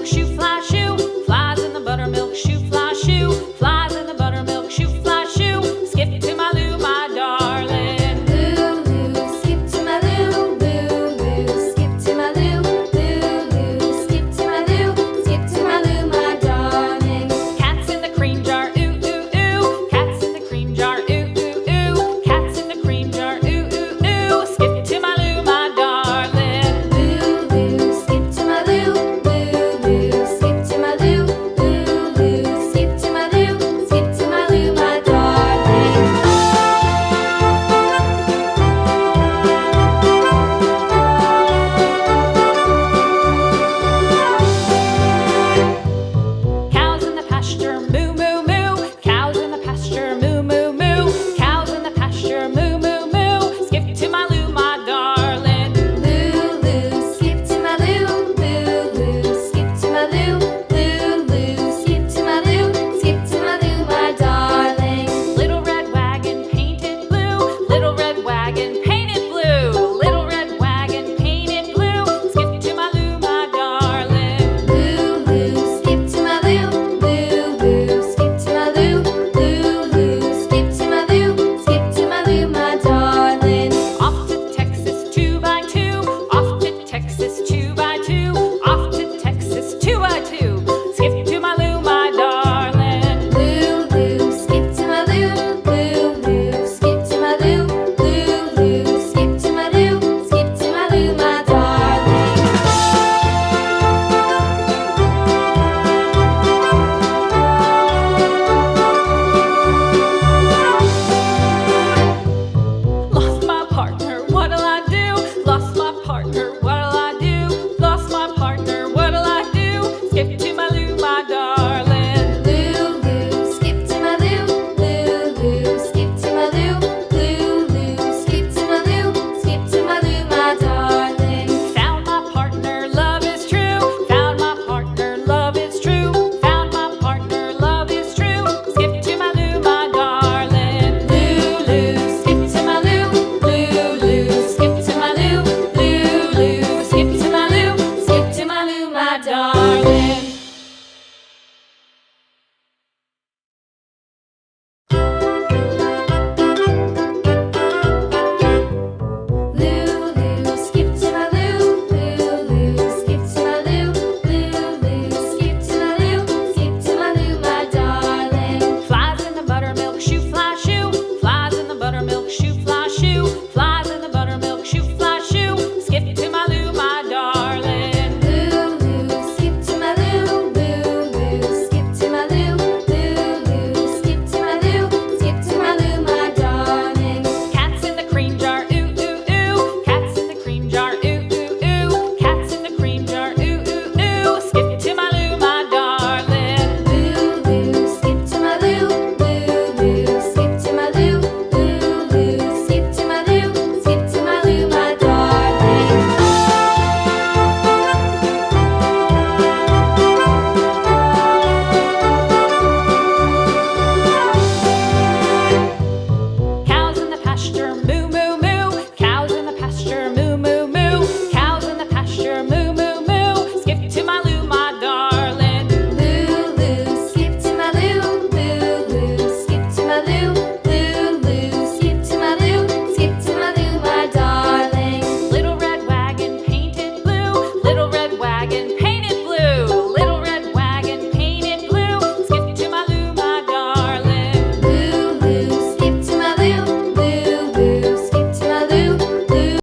buttermilk shoe, fly shoe. Flies in the buttermilk shoe, fly shoe. Flies in the buttermilk shoe, fly shoe. Skip to my Lou, my darling. Lou, skip to my Lou, Lou, skip to my Lou, Lou, skip to my Lou, skip to my Lou, my darling. Cats in the cream jar, ooh, ooh, ooh. Cats in the cream jar, ooh, ooh, ooh. Cats in the cream jar, ooh, ooh, ooh. Skip to my Lou, my darling. Lou, skip to my Lou, Lou, skip to my Lou, Lou, skip to my Lou, skip to my Lou, my darling. Cows in the pasture, moo, moo, moo. Cows in the pasture, moo, moo, moo. Cows in the pasture, moo, moo, moo. Skip to my Lou, my darling. Lou, skip to my Lou, Lou, skip to my Lou, Lou, skip to my Lou, skip to my Lou, my darling. Little red wagon painted blue. Little red wagon painted blue. Little red wagon painted blue. Skip to my Lou, my darling. Lou, skip to my Lou, Lou, skip to my Lou, Lou, skip to my Lou, skip to my Lou, my darling. Off to Texas 2x2. Off to Texas 2x2. Off to Texas 2x2. Skip to my Lou, my darling. Lou, skip to my Lou, Lou, skip to my Lou, Lou, skip to my Lou, skip to my Lou, my darling. Lost my partner, what'll I do? Lost my partner, what'll I do? Lost my partner, what'll I do? Skip to my Lou, my darling. Lou, skip to my Lou, Lou, skip to my Lou, Lou, skip to my Lou, skip to my Lou, my darling. Found my partner, love is true. Found my partner, love is true. Found my partner, love is true. Skip to my Lou, my darling. Lou, skip to my Lou, Lou, skip to my Lou, Lou, skip to my Lou, skip to my Lou, my darling.